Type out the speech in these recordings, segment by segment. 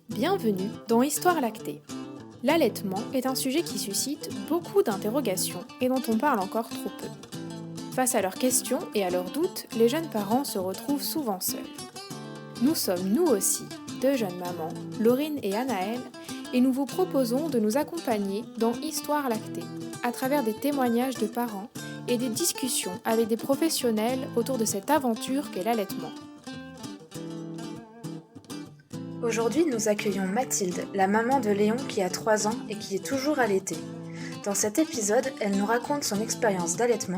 Bienvenue dans Histoire lactée. L'allaitement est un sujet qui suscite beaucoup d'interrogations et dont on parle encore trop peu. Face à leurs questions et à leurs doutes, les jeunes parents se retrouvent souvent seuls. Nous sommes nous aussi deux jeunes mamans, Laurine et Anaëlle, et nous vous proposons de nous accompagner dans Histoire lactée, à travers des témoignages de parents et des discussions avec des professionnels autour de cette aventure qu'est l'allaitement. Aujourd'hui, nous accueillons Mathilde, la maman de Léon qui a 3 ans et qui est toujours allaitée. Dans cet épisode, elle nous raconte son expérience d'allaitement,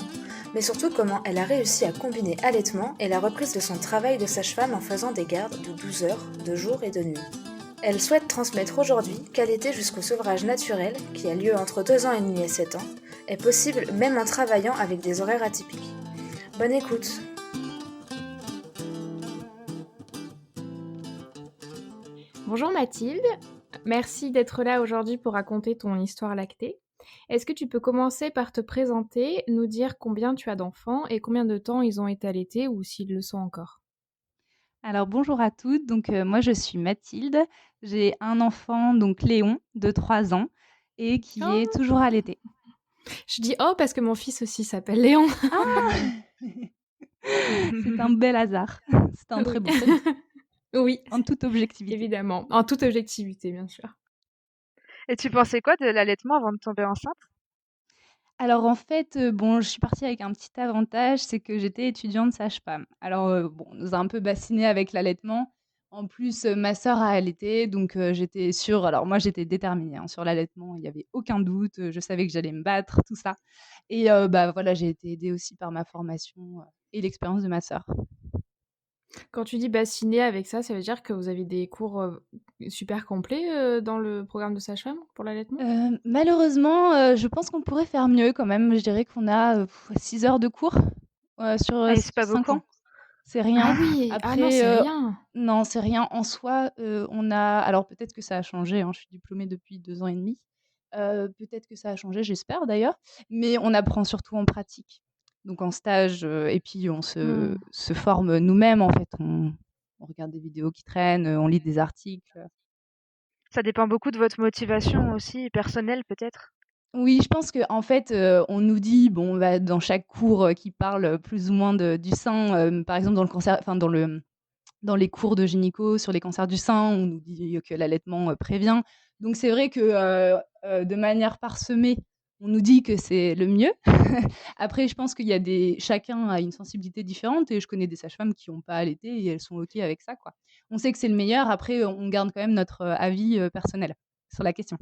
mais surtout comment elle a réussi à combiner allaitement et la reprise de son travail de sage-femme en faisant des gardes de 12 heures, de jour et de nuit. Elle souhaite transmettre aujourd'hui qu'allaiter jusqu'au sevrage naturel, qui a lieu entre 2 ans et demi et 7 ans, est possible même en travaillant avec des horaires atypiques. Bonne écoute! Bonjour Mathilde, merci d'être là aujourd'hui pour raconter ton histoire lactée. Est-ce que tu peux commencer par te présenter, nous dire combien tu as d'enfants et combien de temps ils ont été allaités ou s'ils le sont encore? Alors bonjour à toutes, moi je suis Mathilde, j'ai un enfant donc Léon de 3 ans et qui est Oh, toujours allaité. je dis oh parce que mon fils aussi s'appelle Léon. Ah! C'est un bel hasard, c'est un très Oui. beau prénom, Oui, en toute objectivité. évidemment, en toute objectivité bien sûr. Et tu pensais quoi de l'allaitement avant de tomber enceinte? Alors en fait, bon, je suis partie avec un petit avantage, c'est que j'étais étudiante sage-femme. Alors, bon, on nous a un peu bassinés avec l'allaitement. En plus, ma sœur a allaité, j'étais sûre alors moi j'étais déterminée, hein, sur l'allaitement, il y avait aucun doute, je savais que j'allais me battre, tout ça et voilà, j'ai été aidée aussi par ma formation, et l'expérience de ma sœur. Quand tu dis bassiner avec ça, ça veut dire que vous avez des cours super complets dans le programme de sage-femme pour l'allaitement? Malheureusement, je pense qu'on pourrait faire mieux quand même. Je dirais qu'on a, 6 heures de cours, sur, Ah et sur c'est pas 5 beaucoup. ans. C'est Ah rien. oui, ah non, Après, c'est rien. non, c'est rien en soi, on a alors peut-être que ça a changé, hein, je suis diplômée depuis 2 ans et demi. Peut-être que ça a changé, j'espère d'ailleurs, mais on apprend surtout en pratique. Donc en stage, et puis on se Mmh. se forme nous-mêmes en fait. On regarde des vidéos qui traînent, on lit des articles. Ça dépend beaucoup de votre motivation aussi, personnelle peut-être? Oui, je pense qu'en fait, on nous dit, bon, bah, dans chaque cours, qui parle, plus ou moins du sein, par exemple dans le cancer enfin dans les cours de gynéco sur les cancers du sein, on nous dit que l'allaitement, prévient. Donc c'est vrai que, de manière parsemée, on nous dit que c'est le mieux. Après, je pense qu'il y a chacun a une sensibilité différente et je connais des sages-femmes qui ont pas allaité et elles sont OK avec ça, quoi. On sait que c'est le meilleur, après, on garde quand même notre, avis, personnel sur la question.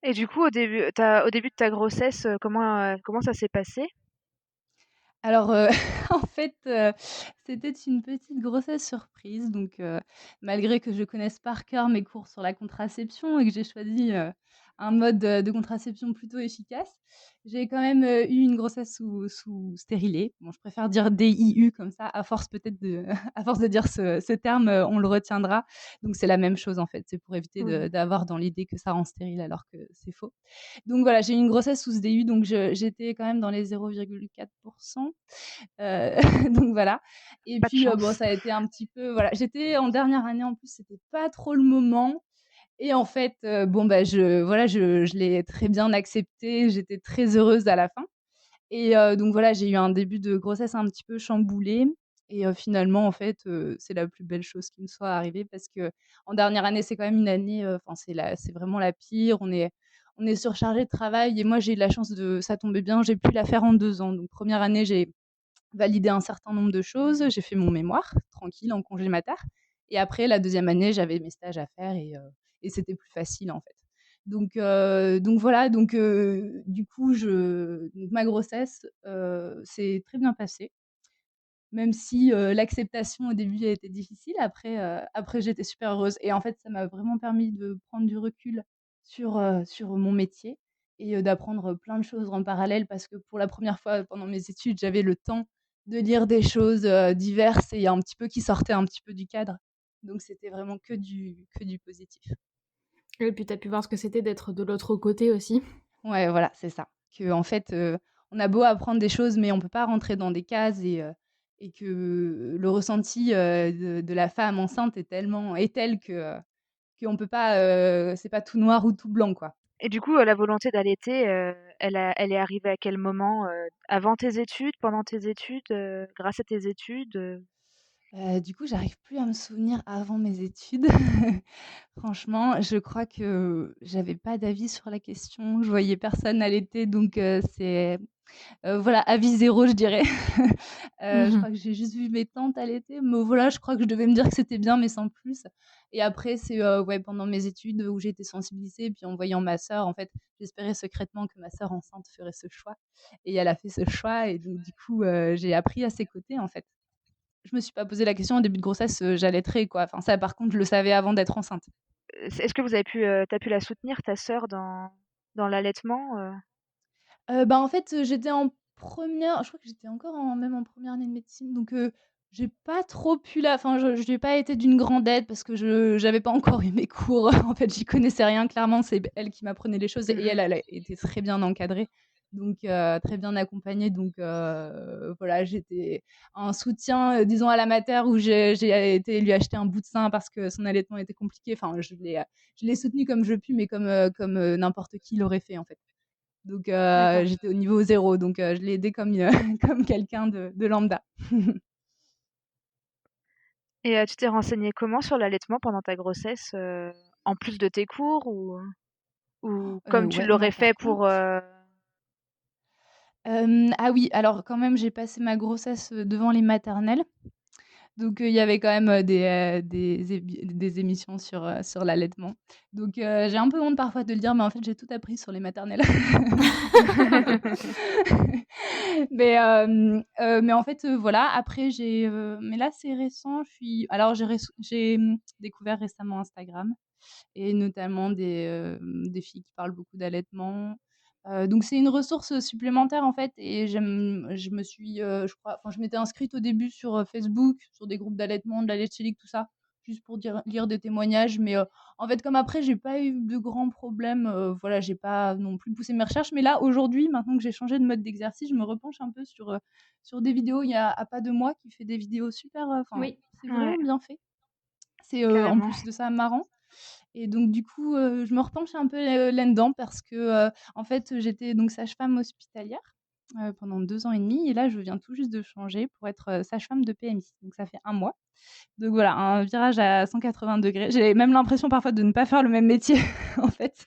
Et du coup au début de ta grossesse, comment ça s'est passé? Alors, en fait, c'était une petite grossesse surprise malgré que je connaisse par cœur mes cours sur la contraception et que j'ai choisi, un mode, de contraception plutôt efficace, j'ai quand même, eu une grossesse sous stérilet. Bon, je préfère dire DIU comme ça, à force peut-être de à force de dire ce terme, on le retiendra. Donc c'est la même chose, en fait, c'est pour éviter Oui. d'avoir dans l'idée que ça rend stérile alors que c'est faux. Donc voilà, j'ai eu une grossesse sous SDU, donc j'étais quand même dans les 0,4 heu, donc voilà et Pas de puis, bon, chance. ça a été un petit peu voilà, j'étais en dernière année en plus, c'était pas trop le moment et en fait, bon, bah, je l'ai très bien accepté, j'étais très heureuse à la fin et donc voilà, j'ai eu un début de grossesse un petit peu chamboulé et finalement, en fait, c'est la plus belle chose qui me soit arrivée parce qu'en dernière année, c'est quand même une année, enfin, c'est vraiment la pire. On est surchargé de travail et moi, j'ai eu de la chance de ça tombait bien, j'ai pu la faire en 2 ans. Donc première année, j'ai validé un certain nombre de choses, j'ai fait mon mémoire tranquille en congé mater et après la deuxième année, j'avais mes stages à faire et c'était plus facile, en fait. Donc voilà, du coup, ma grossesse, s'est très bien passée, même si, l'acceptation au début a été difficile. Après j'étais super heureuse et en fait, ça m'a vraiment permis de prendre du recul sur mon métier et d'apprendre plein de choses en parallèle parce que pour la première fois pendant mes études, j'avais le temps de lire des choses, diverses et un petit peu qui sortaient un petit peu du cadre. Donc c'était vraiment que du positif. Et puis tu as pu voir ce que c'était d'être de l'autre côté aussi. Ouais, voilà, c'est ça. Qu'en fait, on a beau apprendre des choses, mais on peut pas rentrer dans des cases et que le ressenti, de la femme enceinte est tel que, qu'on peut pas, c'est pas tout noir ou tout blanc, quoi. Et du coup, la volonté d'allaiter, elle est arrivée à quel moment? Avant tes études, pendant tes études, grâce à tes études? Du coup, j'arrive plus à me souvenir avant mes études. Franchement, je crois que j'avais pas d'avis sur la question. Je voyais personne allaiter, donc voilà, avis 0, je dirais. Je Mmh. crois que j'ai juste vu mes tantes allaiter, mais voilà, je crois que je devais me dire que c'était bien, mais sans plus. Et après, c'est, ouais, pendant mes études où j'ai été sensibilisée, puis en voyant ma sœur, en fait, j'espérais secrètement que ma sœur enceinte ferait ce choix et elle a fait ce choix et donc du coup, j'ai appris à ses côtés, en fait. Je me suis pas posé la question au début de grossesse, j'allaiterai quoi. Enfin ça par contre je le savais avant d'être enceinte. Est-ce que vous avez pu, tu pu la soutenir, ta sœur, dans l'allaitement? Bah, en fait, j'étais en première je crois que j'étais encore en même en première année de médecine donc j'ai pas trop pu la enfin je lui ai pas été d'une grande aide parce que je j'avais pas encore eu mes cours. En fait, j'y connaissais rien clairement, c'est elle qui m'apprenait les choses et Mmh. elle a été très bien encadrée donc très bien accompagnée donc voilà, j'étais un soutien, disons à la mater où j'ai été lui acheter un bout de sein parce que son allaitement était compliqué. Enfin, je l'ai soutenue comme je puis mais comme, n'importe qui l'aurait fait, en fait. Donc D'accord. j'étais au niveau 0, donc je l'ai aidé comme, comme quelqu'un de lambda. Et tu t'es renseignée comment sur l'allaitement pendant ta grossesse, en plus de tes cours ou comme tu Ouais, non, l'aurais par fait pour, contre ah oui, alors quand même, j'ai passé ma grossesse, devant les maternelles. Donc il y avait quand même, des émissions sur l'allaitement. Donc j'ai un peu honte parfois de le dire, mais en fait, j'ai tout appris sur les maternelles. Mais en fait, voilà, après mais là, c'est récent, j'ai découvert récemment Instagram et notamment des filles qui parlent beaucoup d'allaitement. Donc c'est une ressource supplémentaire, en fait et je me suis, je crois enfin, je m'étais inscrite au début sur, Facebook, sur des groupes d'allaitement, de la Leche League, tout ça, juste pour lire des témoignages. Mais, en fait, comme après j'ai pas eu de grands problèmes, voilà, j'ai pas non plus poussé mes recherches. Mais là, aujourd'hui, maintenant que j'ai changé de mode d'exercice, je me repenche un peu sur des vidéos. Il y a à pas de moi qui fait des vidéos super, enfin, Oui. c'est Ouais, vraiment bien fait. C'est, en carrément. plus de ça marrant et donc du coup, je me repenche un peu, là-dedans parce que, en fait, j'étais donc sage-femme hospitalière, pendant 2 ans et demi et là, je viens tout juste de changer pour être, sage-femme de PMI. Donc ça fait 1 mois. Donc voilà, un virage à 180°. J'ai même l'impression parfois de ne pas faire le même métier, en fait.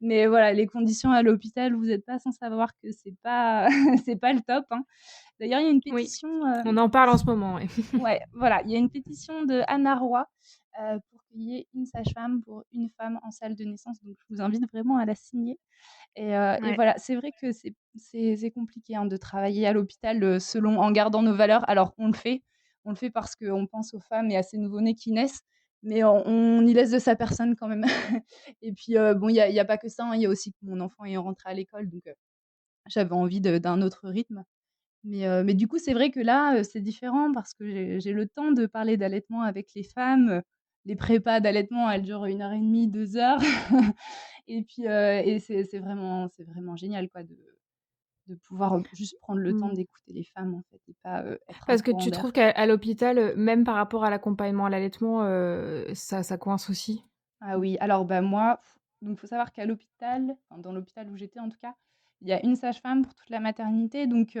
Mais voilà, les conditions à l'hôpital, vous êtes pas sans savoir que c'est pas c'est pas le top, hein. D'ailleurs, il y a une Oui. pétition, On en parle en ce moment, ouais. ouais, voilà, il y a une pétition de Anna Roy, pour qu'il y ait une sage-femme pour une femme en salle de naissance, donc je vous invite vraiment à la signer et Ouais. voilà, c'est vrai que c'est compliqué, hein, de travailler à l'hôpital, selon en gardant nos valeurs. Alors on le fait parce qu'on pense aux femmes et à ces nouveau-nés qui naissent, mais on y laisse de sa personne quand même et puis, bon, il y a pas que ça, hein, il y a aussi que mon enfant est rentré à l'école, donc j'avais envie d'un autre rythme. Mais du coup, c'est vrai que là, c'est différent parce que j'ai le temps de parler d'allaitement avec les femmes, les prépas d'allaitement, elles durent 1 heure et demie, 2 heures et puis, et c'est vraiment génial quoi de pouvoir, juste prendre le temps Mmh. d'écouter les femmes en fait et pas, être un Parce que courant tu d'air. trouves qu'à l'hôpital, même par rapport à l'accompagnement à l'allaitement, ça coince aussi? Ah oui, alors, bah, moi, donc faut savoir qu'à l'hôpital, enfin dans l'hôpital où j'étais en tout cas, il y a une sage-femme pour toute la maternité donc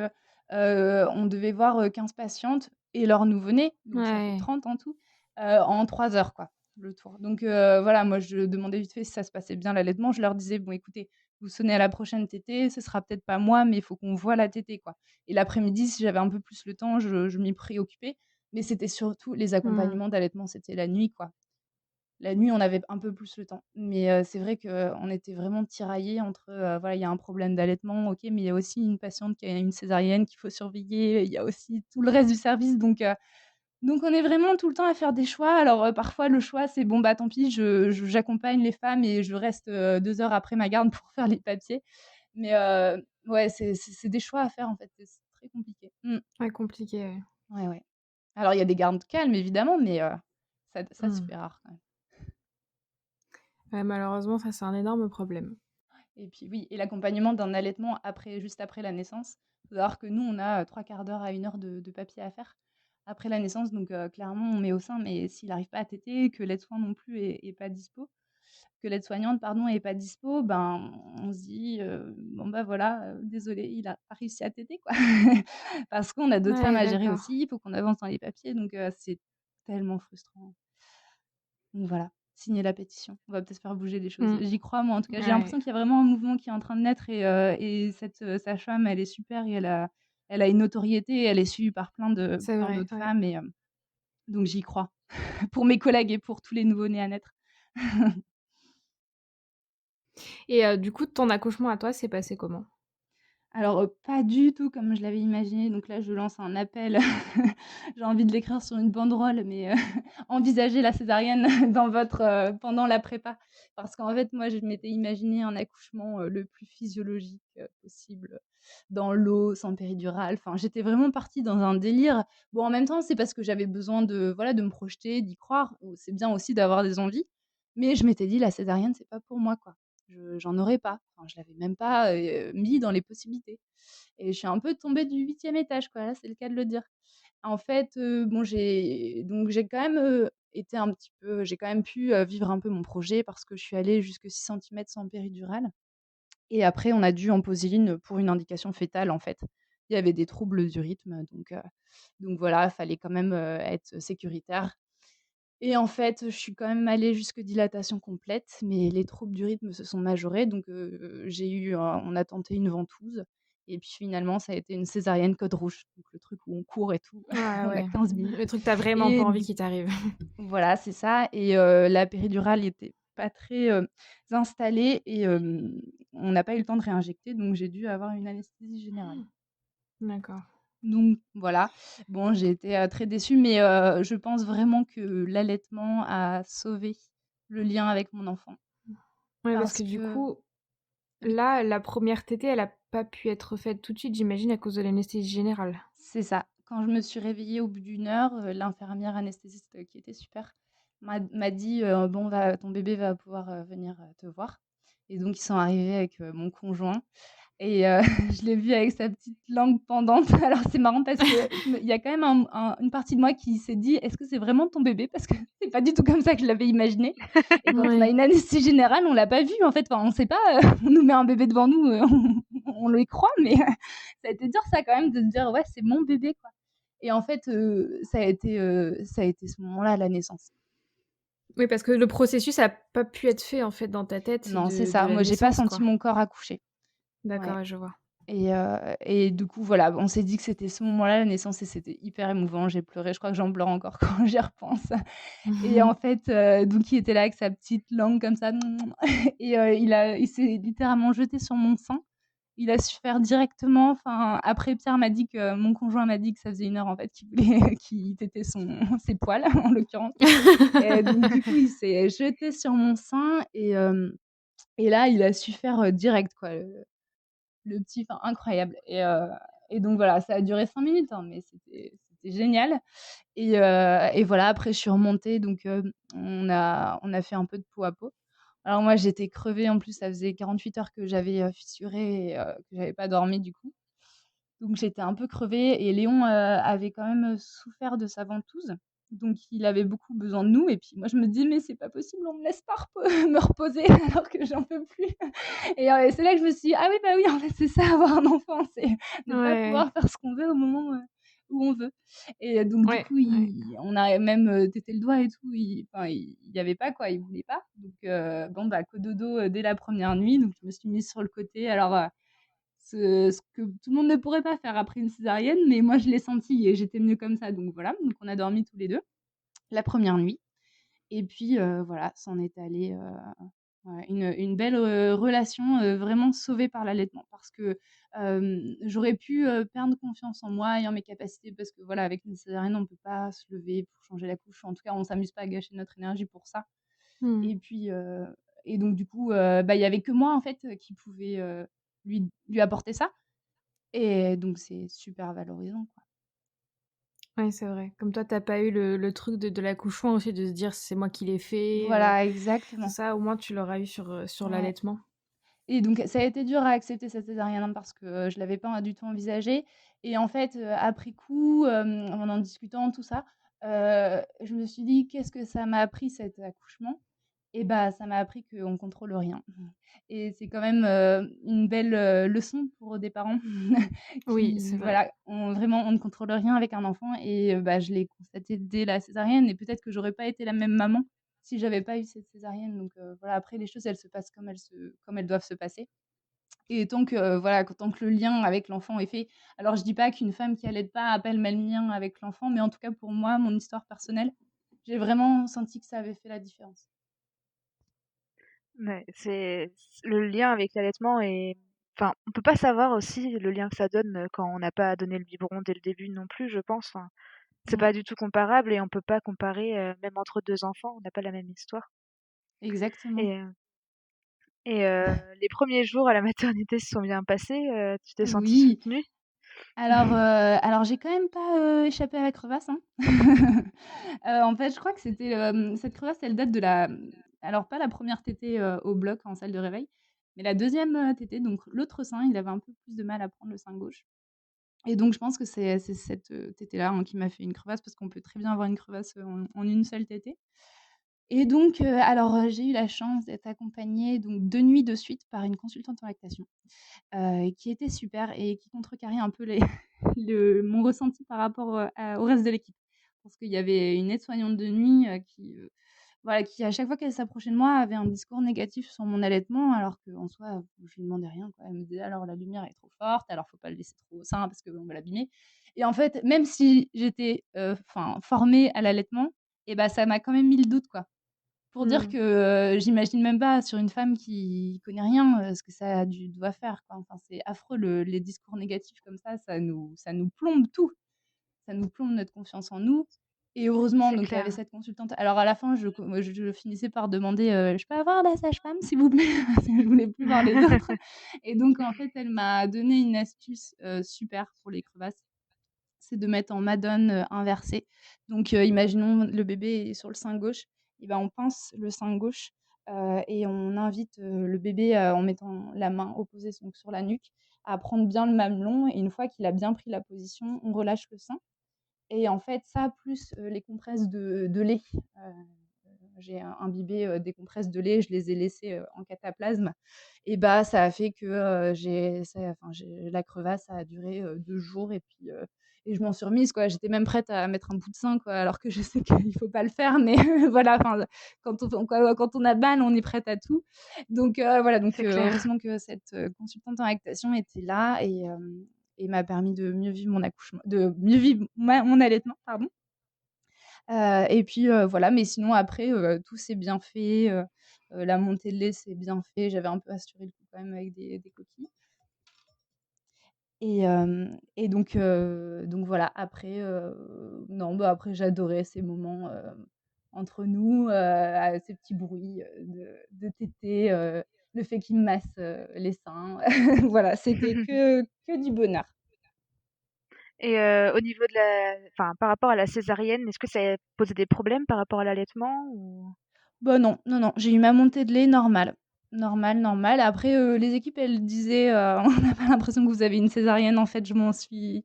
on devait voir, 15 patientes et leur nouveau-né, donc ça fait Ouais. 30 en tout, en 3 heures quoi, le tour. Donc voilà, moi je demandais vite fait si ça se passait bien l'allaitement. Je leur disais: «Bon écoutez, vous sonnez à la prochaine tétée, ce sera peut-être pas moi, mais il faut qu'on voit la tétée quoi» et l'après-midi, si j'avais un peu plus le temps, je m'y préoccupais, mais c'était surtout les Mmh. accompagnements d'allaitement, c'était la nuit quoi. La nuit, on avait un peu plus le temps. Mais c'est vrai qu'on était vraiment tiraillés entre, voilà, il y a un problème d'allaitement, OK, mais il y a aussi une patiente qui a une césarienne qu'il faut surveiller, il y a aussi tout le reste du service donc on est vraiment tout le temps à faire des choix. Alors, parfois le choix c'est bon, bah, tant pis, j'accompagne les femmes et je reste, 2 heures après ma garde pour faire les papiers. Mais ouais, c'est des choix à faire en fait, c'est très compliqué. Mmh. Ouais, compliqué, ouais. Ouais, ouais. Alors il y a des gardes calmes évidemment, mais ça se Mmh. fait rare quand même. Ouais, malheureusement, ça, c'est un énorme problème. Et puis oui, et l'accompagnement d'un allaitement juste après la naissance. Faut savoir que nous, on a 3/4 d'heure à 1 heure de papier à faire après la naissance, donc clairement, on met au sein, mais s'il n'arrive pas à téter, que l'aide-soin non plus est pas dispo, que l'aide-soignante, pardon, est pas dispo, ben, on se dit, «Bon, bah, voilà, désolé, il a pas réussi à téter, quoi». Parce qu'on a d'autres femmes Ouais, à gérer d'accord. aussi, il faut qu'on avance dans les papiers, donc c'est tellement frustrant. Donc voilà, signer la pétition. On va peut-être faire bouger les choses. Mmh. J'y crois moi en tout cas. J'ai Ouais, l'impression qu'il y a vraiment un mouvement qui est en train de naître et cette, sage-femme, elle est super et elle a une notoriété, elle est suivie par c'est plein vrai, d'autres ouais. femmes et donc j'y crois. Pour mes collègues et pour tous les nouveau-nés à naître. Et du coup, ton accouchement à toi s'est passé comment? Alors, pas du tout comme je l'avais imaginé, donc là, je lance un appel, j'ai envie de l'écrire sur une banderole, mais envisagez la césarienne dans pendant la prépa. Parce qu'en fait, moi, je m'étais imaginé un accouchement, le plus physiologique, possible, dans l'eau, sans péridurale. Enfin, j'étais vraiment partie dans un délire. Bon, en même temps, c'est parce que j'avais besoin de, voilà, de me projeter, d'y croire. C'est bien aussi d'avoir des envies, mais je m'étais dit: «La césarienne, c'est pas pour moi, quoi». J'en aurais pas. Enfin, je l'avais même pas, mis dans les possibilités et je suis un peu tombée du 8e étage, quoi, là, c'est le cas de le dire. En fait, bon, j'ai quand même, été un petit peu j'ai quand même pu, vivre un peu mon projet parce que je suis allée jusque 6 centimètres sans péridurale et après on a dû en poser une pour une indication fœtale, en fait. Il y avait des troubles du rythme, donc voilà, fallait quand même, être sécuritaire. Et en fait, je suis quand même allée jusque dilatation complète, mais les troubles du rythme se sont majorés, donc j'ai eu un on a tenté une ventouse et puis finalement ça a été une césarienne code rouge, donc le truc où on court et tout, Ouais, on a ouais. 15 minutes Le truc que tu vraiment pas et envie du qu'il t'arrive. voilà, c'est ça et la péridurale était pas très, installée et on n'a pas eu le temps de réinjecter, donc j'ai dû avoir une anesthésie générale. D'accord. Donc voilà, bon j'ai été, très déçue, mais je pense vraiment que l'allaitement a sauvé le lien avec mon enfant. Ouais, parce Parce que du que coup, oui, là, la première tétée, elle a pas pu être faite tout de suite, j'imagine, à cause de l'anesthésie générale? c'est ça. Quand je me suis réveillée au bout d'une heure, l'infirmière anesthésiste, qui était super, m'a dit: «Bon ton bébé va pouvoir, venir, te voir» et donc ils sont arrivés avec, mon conjoint et je l'ai vu avec sa petite langue pendante. Alors c'est marrant parce que il y a quand même une partie de moi qui s'est dit: «Est-ce que c'est vraiment ton bébé?» parce que c'est pas du tout comme ça que je l'avais imaginé et quand on a Ouais. une anesthésie générale, on l'a pas vu en fait, enfin on sait pas, on nous met un bébé devant nous, on le croit mais ça a été dur ça quand même de se dire: «Ouais, c'est mon bébé quoi» et en fait, ça a été ce moment-là, la naissance. Oui, parce que le processus a pas pu être fait, en fait, dans ta tête Non, c'est de ça. la Moi, j'ai pas naissance, senti quoi. mon corps accoucher. D'accord, Ouais. ouais, je vois. Et du coup, voilà, on s'est dit que c'était ce moment-là, la naissance et c'était hyper émouvant. J'ai pleuré, je crois que j'en pleure encore quand j'y repense et en fait, donc il était là avec sa petite langue comme ça et il s'est littéralement jeté sur mon sein. Il a su faire directement, enfin, après Pierre m'a dit que mon conjoint m'a dit que ça faisait 1 heure en fait qu'il voulait qu'il tétait ses poils en l'occurrence et donc du coup, il s'est jeté sur mon sein et là, il a su faire, direct quoi, le petit, enfin incroyable et donc voilà, ça a duré 5 minutes, hein, mais c'était génial et voilà, après je suis remontée donc on a fait un peu de peau à peau. Alors moi, j'étais crevée en plus, ça faisait 48 heures que j'avais, fissuré et que j'avais pas dormi du coup. Donc j'étais un peu crevée et Léon, avait quand même, souffert de sa ventouse. Donc il avait beaucoup besoin de nous et puis moi je me dis: «Mais c'est pas possible, on me laisse pas me reposer alors que j'en peux plus» et c'est là que je me suis dit: «Ah oui, bah oui, en fait, c'est ça avoir un enfant, c'est ne pas Ouais, pouvoir faire ce qu'on veut au moment, où on veut» et donc du ouais, coup, ouais. on a même, tété le doigt et tout, il y avait pas quoi, il voulait pas. Donc bon, bah, cododo, dès la première nuit, donc je me suis mise sur le côté. Alors, ce que tout le monde ne pourrait pas faire après une césarienne, mais moi je l'ai senti et j'étais mieux comme ça, donc voilà. Donc on a dormi tous les 2 la première nuit et puis, voilà, c'en est allé, ouais, une belle, relation, vraiment sauvée par l'allaitement parce que, j'aurais pu, perdre confiance en moi et en mes capacités parce que voilà, avec une césarienne, on peut pas se lever pour changer la couche. En tout cas, on s'amuse pas à gâcher notre énergie pour ça Mmh. et puis, et donc du coup, bah, il y avait que moi en fait, qui pouvait, lui apporter ça et donc c'est super valorisant, quoi. Ouais, c'est vrai. Comme toi, tu pas eu le truc de l'accouchement aussi, de se dire: «C'est moi qui l'ai fait», Voilà, c'est exactement. ça, au moins tu l'auras eu sur Ouais. l'allaitement. Et donc ça a été dur à accepter cette césarienne, hein, parce que, je l'avais pas du tout envisagé et en fait, après coup, en discutant tout ça, je me suis dit: «Qu'est-ce que ça m'a appris cet accouchement?» Et bah, ça m'a appris qu'on contrôle rien et c'est quand même, une belle, leçon pour des parents Oui, c'est qui vrai. voilà, on ne contrôle rien avec un enfant et bah, je l'ai constaté dès la césarienne et peut-être que j'aurais pas été la même maman si j'avais pas eu cette césarienne donc voilà, après les choses, elles se passent comme elles doivent se passer et tant que, voilà, tant que le lien avec l'enfant est fait. Alors je dis pas qu'une femme qui allaite pas a pas le même lien avec l'enfant, mais en tout cas pour moi, mon histoire personnelle, j'ai vraiment senti que ça avait fait la différence. Ouais, le lien avec l'allaitement est enfin, on peut pas savoir aussi le lien que ça donne, quand on n'a pas donné le biberon dès le début non plus, je pense, enfin, c'est Mmh, pas du tout comparable et on peut pas comparer, même entre 2 enfants, on n'a pas la même histoire exactement. et heu les premiers jours à la maternité se sont bien passés, tu t'es sentie Oui, soutenue? alors j'ai quand même pas, échappé à la crevasse, hein. En fait, je crois que c'était, cette crevasse, elle date de la alors pas la première tétée, au bloc en salle de réveil, mais la deuxième e tétée, donc l'autre sein, il avait un peu plus de mal à prendre le sein gauche et donc je pense que c'est cette, tétée-là, hein, qui m'a fait une crevasse parce qu'on peut très bien avoir une crevasse, en une seule tétée et donc alors, j'ai eu la chance d'être accompagnée donc 2 nuits de suite par une consultante en lactation, qui était super et qui contrecarrait un peu les mon ressenti par rapport, au reste de l'équipe. Parce qu'il y avait une aide-soignante de nuit, qui, voilà, qui à chaque fois qu'elle s'approchait de moi avait un discours négatif sur mon allaitement alors qu'en soi, je lui demandais rien, quoi. Elle me disait: «Alors la lumière est trop forte, alors faut pas le laisser trop au sein parce qu'on va l'abîmer» et en fait, même si j'étais, enfin formée à l'allaitement et bah, ça m'a quand même mis le doute, quoi. Pour dire Mmh. que, j'imagine même pas sur une femme qui connaît rien, ce que ça doit faire, quoi. Enfin, c'est affreux les discours négatifs comme ça nous plombe tout. Ça nous plombe notre confiance en nous et heureusement C'est donc il y avait clair. cette consultante. Alors à la fin, je finissais par demander, «Je peux avoir la sage-femme s'il vous plaît?» parce que je voulais plus voir les autres et donc en fait, elle m'a donné une astuce, super pour les crevasses, c'est de mettre en madone, inversée. Donc imaginons le bébé est sur le sein gauche et ben, on pince le sein gauche, et on invite, le bébé, en mettant la main opposée donc sur la nuque, à prendre bien le mamelon et une fois qu'il a bien pris la position, on relâche le sein et en fait ça plus, les compresses de lait, j'ai imbibé, des compresses de lait, je les ai laissées, en cataplasme et bah, ça a fait que, j'ai la crevasse ça a duré, 2 jours et je m'en suis remise, quoi. J'étais même prête à mettre un bout de sein, quoi, alors que je sais qu'il faut pas le faire, mais voilà, enfin, quand on a mal, on est prête à tout. Donc voilà, donc C'est clair. heureusement que cette, consultante en lactation était là et m'a permis de mieux vivre mon accouchement de mieux vivre mon allaitement, pardon. Et puis, voilà, mais sinon après, tout s'est bien fait, la montée de lait s'est bien fait. J'avais un peu assuré le coup quand même avec des coquilles et donc voilà, après, non, bah, après j'adorais ces moments, entre nous, ces petits bruits, de tétés, le fait qu'il me masse, les seins. Voilà, c'était que du bonheur. Et au niveau de la enfin, par rapport à la césarienne, est-ce que ça posait des problèmes par rapport à l'allaitement ou? Bah, non, non, non, j'ai eu ma montée de lait normale. Normale, normale. Après, les équipes, elles disaient, «On n'a pas l'impression que vous avez une césarienne». En fait, je m'en suis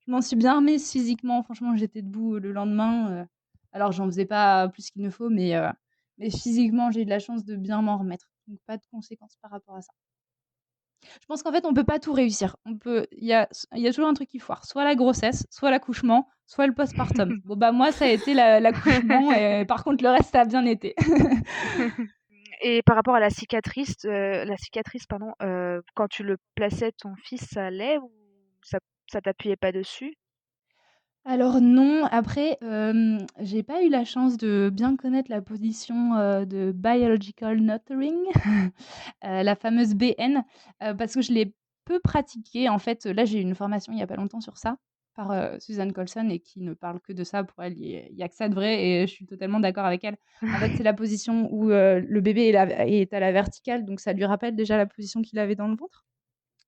bien remise physiquement. Franchement, j'étais debout, le lendemain, alors j'en faisais pas plus qu'il ne faut, mais physiquement, j'ai eu de la chance de bien m'en remettre. Donc pas de conséquences par rapport à ça. Je pense qu'en fait, on peut pas tout réussir. Il y a toujours un truc qui foire, soit la grossesse, soit l'accouchement, soit le postpartum. Bon, bah, moi, ça a été l'accouchement et par contre le reste, ça a bien été. Et par rapport à la cicatrice pardon, quand tu le plaçais ton fils, ça allait ou ça ça t'appuyait pas dessus? Alors non, après, j'ai pas eu la chance de bien connaître la position, de biological nurturing, la fameuse BN, parce que je l'ai peu pratiquée. En fait, là, j'ai eu une formation il y a pas longtemps sur ça, par, Suzanne Colson et qui ne parle que de ça. Pour elle, il y a que ça de vrai et je suis totalement d'accord avec elle. En fait, c'est la position où, le bébé est à la verticale, donc ça lui rappelle déjà la position qu'il avait dans le ventre.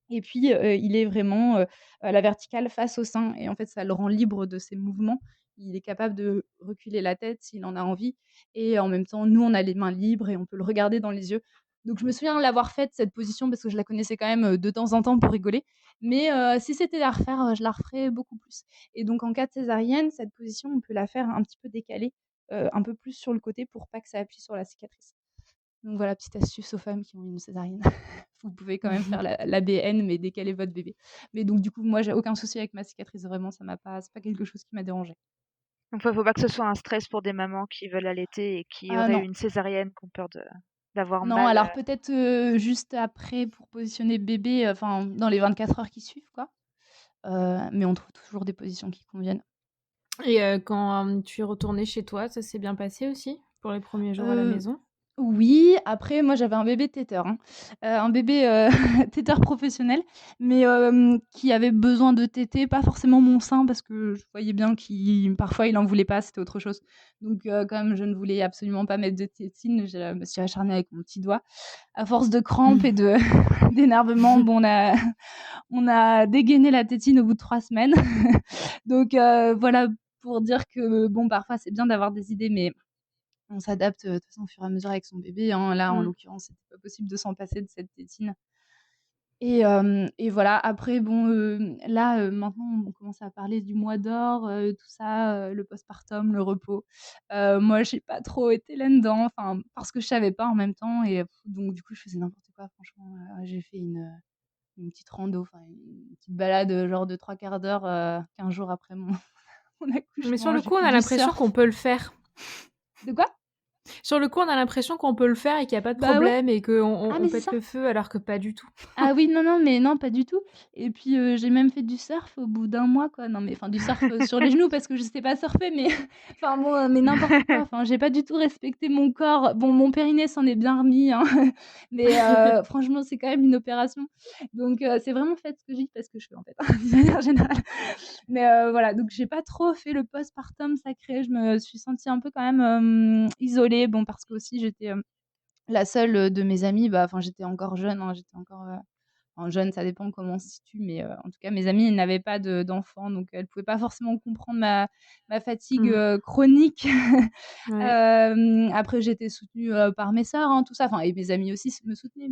et puis, il est vraiment, à la verticale face au sein et en fait, ça le rend libre de ses mouvements. Il est capable de reculer la tête s'il en a envie et en même temps, nous, on a les mains libres et on peut le regarder dans les yeux. Donc je me souviens l'avoir faite cette position parce que je la connaissais quand même, de temps en temps pour rigoler. Mais si c'était à refaire, je la referais beaucoup plus et donc en cas de césarienne, cette position, on peut la faire un petit peu décalée, un peu plus sur le côté pour pas que ça appuie sur la cicatrice. Donc voilà, petite astuce aux femmes qui ont une césarienne. Vous pouvez quand même faire la BN, mais décaler votre bébé. Mais donc du coup, moi, j'ai aucun souci avec ma cicatrice, vraiment, ça m'a pas c'est pas quelque chose qui m'a dérangée. Donc faut pas que ce soit un stress pour des mamans qui veulent allaiter et qui Ah auraient eu non, une césarienne, qui ont peur d'avoir non, mal. alors peut-être, juste après pour positionner bébé, enfin dans les 24 heures qui suivent quoi, mais on trouve toujours des positions qui conviennent. Et quand, tu es retournée chez toi, ça s'est bien passé aussi? Pour les premiers jours à la Heu maison? Oui, après moi j'avais un bébé téteur, hein. Un bébé, téteur professionnel, mais qui avait besoin de téter, pas forcément mon sein parce que je voyais bien qu'il parfois il en voulait pas, c'était autre chose. Donc comme je ne voulais absolument pas mettre de tétine, je me suis acharnée avec mon petit doigt. À force de crampes et de d'énervement, bon on a dégainé la tétine au bout de 3 semaines. Donc voilà pour dire que bon parfois c'est bien d'avoir des idées, mais on s'adapte, de toute façon au fur et à mesure avec son bébé, hein. Là, en Mmh. l'occurrence, c'était pas possible de s'en passer de cette tétine et voilà. Après bon, là, maintenant on commence à parler du mois d'or, tout ça, le postpartum, le repos. Moi, j'ai pas trop été là-dedans, enfin, parce que je savais pas en même temps et donc du coup, je faisais n'importe quoi franchement, j'ai fait une petite rando, enfin une petite balade, genre de 3/4 d'heure, 15 jours après mon mon Mais sur accouchement. le J'ai coup, on fait a du l'impression qu'on surf. peut le faire. De quoi? Sur le coup, on a l'impression qu'on peut le faire et qu'il y a pas de Bah ouais. problème et qu'on Ah on mais c'est pète ça. le feu alors que pas du tout. Ah oui, non, non, mais non, pas du tout et puis, j'ai même fait du surf au bout d'un mois, quoi. Non, mais enfin du surf, sur les genoux parce que je sais pas surfer, mais enfin bon, mais n'importe quoi. Enfin, j'ai pas du tout respecté mon corps. Bon, mon périnée s'en est bien remis, hein, mais franchement, c'est quand même une opération. Donc c'est vraiment faites ce que je dis parce que je fais, en fait, d'une manière générale. Mais voilà, donc j'ai pas trop fait le postpartum sacré. Je me suis sentie un peu quand même, isolée. Bon, parce qu'aussi j'étais, la seule, de mes amies, bah, enfin j'étais encore jeune, hein, j'étais encore, enfin jeune, ça dépend comment on se situe, mais en tout cas mes amies n'avaient pas d'enfants, donc elles pouvaient pas forcément comprendre ma fatigue, Mmh. chronique. Ouais, Après j'étais soutenue, par mes sœurs, hein, tout ça, enfin et mes amis aussi me soutenaient,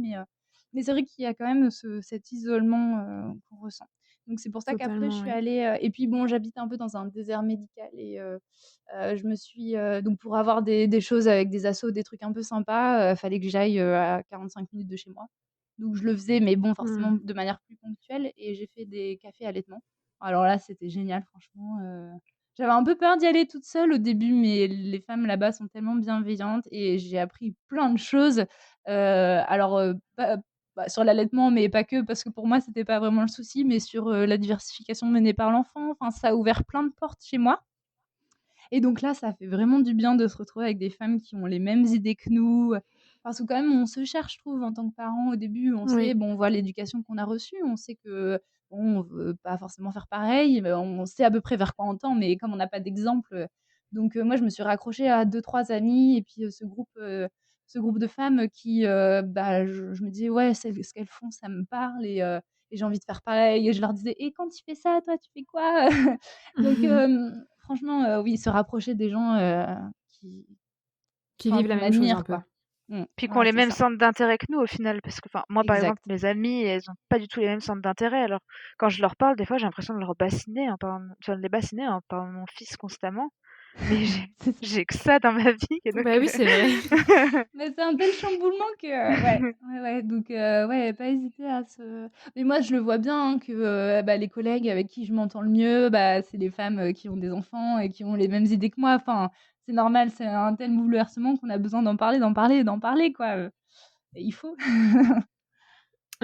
mais c'est vrai qu'il y a quand même cet isolement, qu'on ressent. Donc c'est pour ça qu'après je totalement, suis ouais. allée, et puis bon, j'habite un peu dans un désert médical et je me suis, donc pour avoir des choses avec des assos, des trucs un peu sympas, fallait que j'aille, à 45 minutes de chez moi. Donc je le faisais, mais bon, forcément Mmh. de manière plus ponctuelle et j'ai fait des cafés allaitement. Alors là, c'était génial franchement, j'avais un peu peur d'y aller toute seule au début, mais les femmes là-bas sont tellement bienveillantes et j'ai appris plein de choses. Alors, pas bah, sur l'allaitement, mais pas que, parce que pour moi, c'était pas vraiment le souci, mais sur, la diversification menée par l'enfant. Enfin, ça a ouvert plein de portes chez moi et donc là, ça fait vraiment du bien de se retrouver avec des femmes qui ont les mêmes idées que nous, parce que quand même on se cherche, je trouve, en tant que parents. Au début, on sait, Oui, bon, on voit l'éducation qu'on a reçue, on sait que, bon, on veut pas forcément faire pareil, mais on sait à peu près vers quoi on tend, mais comme on n'a pas d'exemple, donc moi je me suis raccrochée à 2-3 amies et puis, ce groupe de femmes qui, bah, je me disais: «Ouais, ce qu'elles font, ça me parle et j'ai envie de faire pareil» et je leur disais: «Et quand tu fais ça, toi, tu fais quoi?» Donc franchement, oui, se rapprocher des gens, qui qui enfin vivent la qu'on même chose un admire peu. quoi. Puis qu'on Voilà, les c'est mêmes ça. centres d'intérêt que nous au final, parce que enfin moi par exemple Exact. mes amies elles ont pas du tout les mêmes centres d'intérêt alors quand je leur parle des fois j'ai l'impression de leur bassiner en parlant, enfin de les bassiner en parlant de mon fils constamment, mais j'ai C'est ça. j'ai que ça dans ma vie et donc Bah oui, c'est vrai. Mais c'est un tel chamboulement que ouais, ouais, ouais, donc ouais, pas hésiter à se mais moi je le vois bien, hein, que, bah, les collègues avec qui je m'entends le mieux, bah, c'est les femmes, qui ont des enfants et qui ont les mêmes idées que moi. Enfin, c'est normal, c'est un tel bouleversement qu'on a besoin d'en parler, d'en parler et d'en parler quoi, et il faut.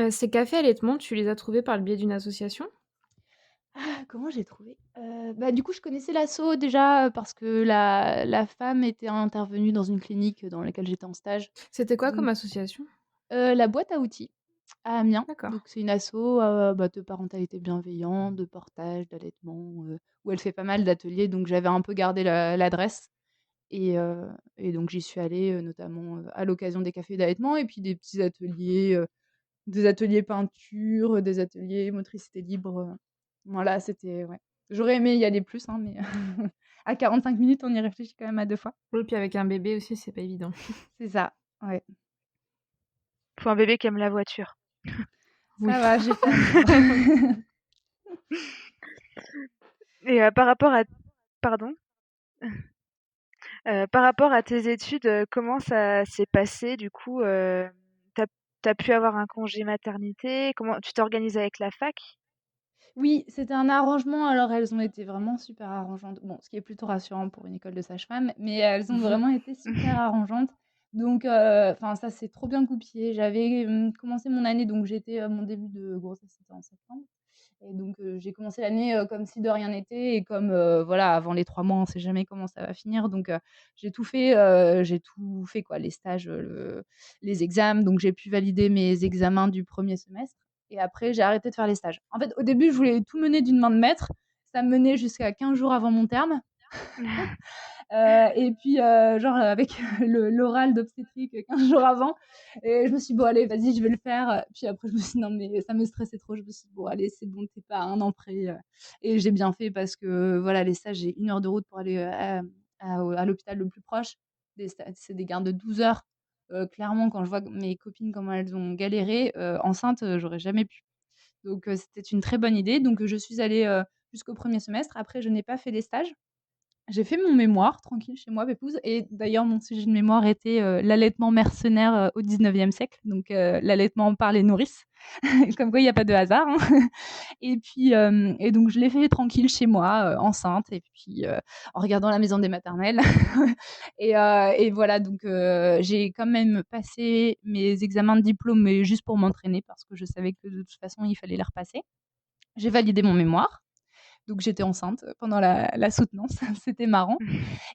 Ces cafés allaitement, tu les as trouvés par le biais d'une association? Ah, comment j'ai trouvé? Bah, du coup, je connaissais l'asso déjà, parce que la femme était intervenue dans une clinique dans laquelle j'étais en stage. C'était quoi comme Donc, association? la boîte à outils à Amiens. D'accord. Donc c'est une asso, bah, de parentalité bienveillante, de portage, d'allaitement, où elle fait pas mal d'ateliers, donc j'avais un peu gardé l'adresse et donc j'y suis allée, notamment, à l'occasion des cafés d'allaitement et puis des petits ateliers, des ateliers peinture, des ateliers motricité libre, voilà, c'était ouais. J'aurais aimé y aller plus, hein, mais à 45 minutes, on y réfléchit quand même à 2 fois. Oui, puis avec un bébé aussi, c'est pas évident. C'est ça, ouais. Faut un bébé qui aime la voiture. Oui. Ça va, j'ai fait à mi-temps. Et par rapport à pardon? Par rapport à tes études, comment ça s'est passé du coup, tu as pu avoir un congé maternité? Comment tu t'organises avec la fac? Oui, c'était un arrangement, alors elles ont été vraiment super arrangeantes. Bon, ce qui est plutôt rassurant pour une école de sage-femme, mais elles ont vraiment été super arrangeantes. Donc enfin ça s'est trop bien goupillé. J'avais, commencé mon année donc j'étais, mon début de grossesse, c'était en septembre et donc j'ai commencé l'année, comme si de rien n'était et comme, voilà, avant les 3 mois, on sait jamais comment ça va finir donc j'ai tout fait quoi, les stages, les examens, donc j'ai pu valider mes examens du premier semestre et après j'ai arrêté de faire les stages. En fait, au début, je voulais tout mener d'une main de maître. Ça me menait jusqu'à 15 jours avant mon terme. Et puis, genre, avec l'oral d'obstétrique 15 jours avant. Et je me suis dit, bon, allez, vas-y, je vais le faire. Puis après, je me suis dit, non, mais ça me stressait trop. Je me suis dit, bon, allez, c'est bon, t'es pas à un an près. Et j'ai bien fait parce que, voilà, les stages, j'ai 1 heure de route pour aller à l'hôpital le plus proche. C'est des gardes de 12 heures. Clairement, quand je vois mes copines, comment elles ont galéré, enceintes, j'aurais jamais pu. Donc, c'était une très bonne idée. Donc, je suis allée jusqu'au premier semestre. Après, je n'ai pas fait les stages. J'ai fait mon mémoire tranquille chez moi, pépouze et d'ailleurs mon sujet de mémoire était, l'allaitement mercenaire, au 19e siècle, donc l'allaitement par les nourrices. Comme quoi il y a pas de hasard, hein. Et puis, et donc je l'ai fait tranquille chez moi, enceinte et puis, en regardant La Maison des maternelles et voilà donc j'ai quand même passé mes examens de diplôme, mais juste pour m'entraîner parce que je savais que de toute façon il fallait les repasser. J'ai validé mon mémoire, donc j'étais enceinte pendant la soutenance, c'était marrant.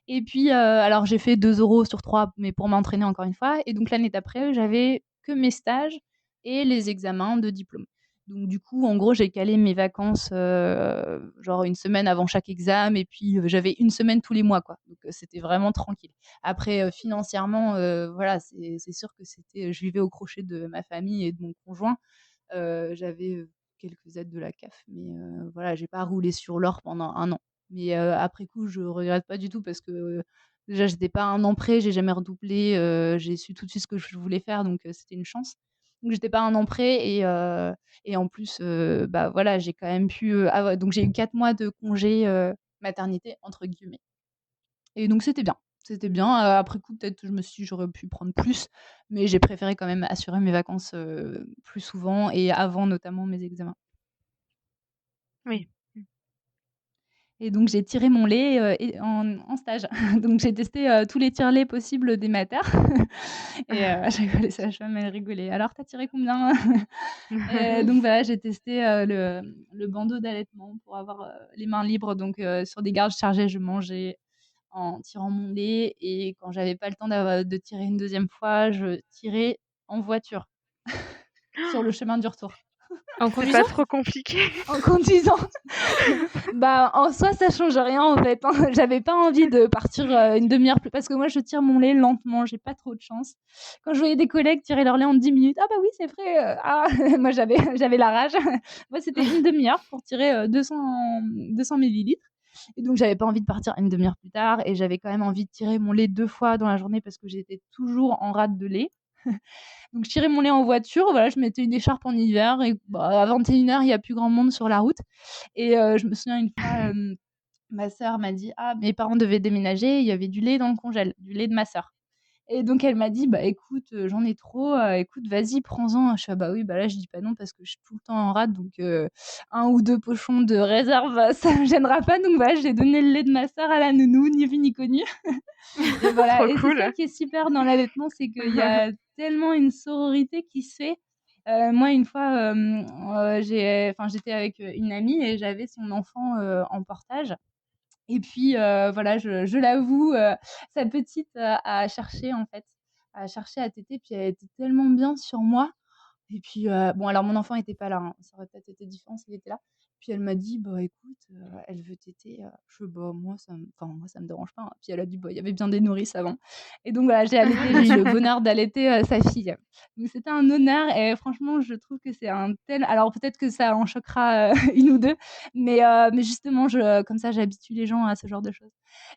Et puis, alors j'ai fait 2 euros sur 3, mais pour m'entraîner encore une fois et donc l'année d'après, j'avais que mes stages et les examens de diplôme. Donc du coup, en gros, j'ai calé mes vacances, genre 1 semaine avant chaque examen et puis, j'avais 1 semaine tous les mois, quoi. Donc c'était vraiment tranquille. Après, financièrement, voilà, c'est sûr que c'était, je vivais au crochet de ma famille et de mon conjoint. J'avais, quelques aides de la CAF, mais voilà, j'ai pas roulé sur l'or pendant 1 an. Mais après coup, je regrette pas du tout parce que, déjà j'étais pas à 1 an près, j'ai jamais redoublé, j'ai su tout de suite ce que je voulais faire donc c'était une chance. Donc j'étais pas à 1 an près et en plus, bah, voilà, j'ai quand même pu, donc j'ai eu 4 mois de congé, «maternité» entre guillemets et donc c'était bien. C'était bien, après coup, peut-être je me suis dit: «J'aurais pu prendre plus», mais j'ai préféré quand même assurer mes vacances, plus souvent et avant notamment mes examens. Oui. Mmh. Et donc j'ai tiré mon lait, et en stage. Donc j'ai testé, tous les tire-laits possibles des maters et à chaque fois les sages-femmes, elles rigolaient: «Alors tu as tiré combien?» Et donc voilà, j'ai testé, le bandeau d'allaitement pour avoir, les mains libres. Donc sur des gardes chargées, je mangeais en tirant mon lait et quand j'avais pas le temps de tirer une deuxième fois, je tirais en voiture, sur le chemin du retour. En C'est pas conduisant? trop compliqué? En conduisant. Bah, en soi, ça change rien, en fait, hein. J'avais pas envie de partir, 1/2 heure plus parce que moi, je tire mon lait lentement, j'ai pas trop de chance. Quand je voyais des collègues tirer leur lait en 10 minutes: «Ah bah oui, c'est vrai, ah!» Moi, j'avais la rage. Moi, c'était 1/2 heure pour tirer, 200 millilitres et donc j'avais pas envie de partir 1/2 heure plus tard et j'avais quand même envie de tirer mon lait 2 fois dans la journée parce que j'étais toujours en rate de lait. Donc je tirais mon lait en voiture, voilà, je mettais une écharpe en hiver et bah, à 21 heures, il y a plus grand monde sur la route et je me souviens une fois, ma sœur m'a dit: «Ah, mes parents devaient déménager, il y avait du lait dans le congèle, du lait de ma sœur» et donc elle m'a dit: «Bah, écoute, j'en ai trop, écoute, vas-y, prends-en». Je fais: «Ah bah, oui, bah, là, je dis pas non parce que je suis tout le temps en rate donc 1 ou 2 pochons de réserve, ça me gênera pas». Donc voilà, j'ai donné le lait de ma sœur à la nounou, ni vu ni connu. Et voilà Trop et c'est ça cool. qui est super dans l'allaitement, c'est qu'il y a tellement une sororité qui se fait. Moi, une fois, j'étais avec, une amie et j'avais son enfant, en portage et puis, voilà, je l'avoue, sa petite, a cherché, en fait, a cherché à téter, puis elle était tellement bien sur moi et puis, bon, alors mon enfant était pas là, hein, ça aurait peut-être été différent s'il était là Puis elle m'a dit: «Bah, écoute, elle veut téter», je fais: «Bah, moi ça me dérange pas, hein». Puis elle a dit: «Bah, il y avait bien des nourrices avant» et donc voilà, j'ai allaité, Bien j'ai eu le sûr. bonheur d'allaiter, sa fille. Donc c'était un honneur et franchement, je trouve que c'est un tel alors peut-être que ça en choquera, 1 ou 2, mais justement, comme ça, j'habitue les gens à ce genre de choses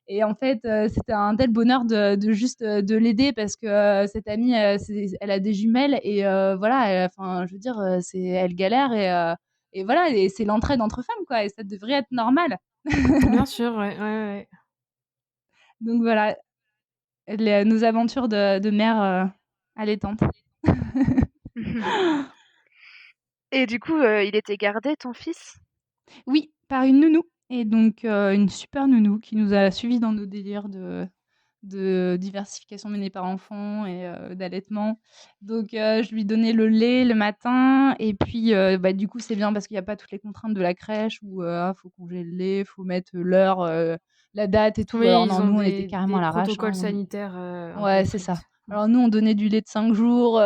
et en fait, c'était un tel bonheur de juste, de l'aider parce que, cette amie, elle a des jumelles et voilà, enfin, je veux dire, elle galère et voilà et c'est l'entraide entre femmes, quoi et ça devrait être normal. Bien sûr, ouais, ouais, ouais. Donc voilà, nos aventures de mère, allaitantes. Et du coup, il était gardé, ton fils? Oui, par une nounou et donc une super nounou qui nous a suivis dans nos délires de diversification menée par enfant et d'allaitement. Donc je lui donnais le lait le matin et puis, bah, du coup, c'est bien parce qu'il y a pas toutes les contraintes de la crèche où, faut congeler le lait, faut mettre l'heure, la date et tout. Oui, Alors ils non, ont nous, on était carrément des à l'arrache, hein, protocoles sanitaires, un peu ouais, c'est ça. stricts. Mmh. Alors nous, on donnait du lait de 5 jours,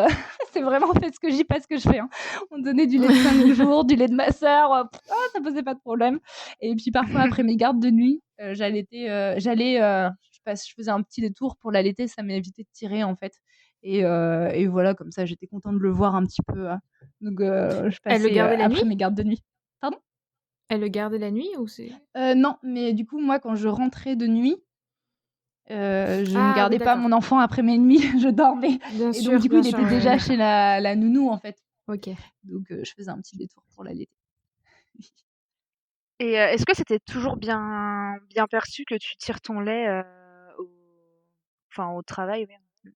c'est vraiment en fait ce que je dis, pas ce que je fais, hein. On donnait du lait de 5 jours, du lait de ma sœur, ça posait pas de problème et puis parfois après mes gardes de nuit, je faisais un petit détour pour l'allaiter, ça m'évitait de tirer en fait et voilà, comme ça j'étais contente de le voir un petit peu, donc je Elle le passais, gardait la nuit? après mes gardes de nuit. Pardon? Elle le gardait la nuit ou c'est Non, mais du coup, moi, quand je rentrais de nuit, je ne ah oui, gardais pas d'accord. mon enfant après mes nuits, je dormais et donc du coup, Bien il sûr, était ouais, ouais, déjà chez d'accord. la nounou, en fait. OK. Donc je faisais un petit détour pour l'allaiter. Et est-ce que c'était toujours bien perçu que tu tires ton lait, au au travail, oui?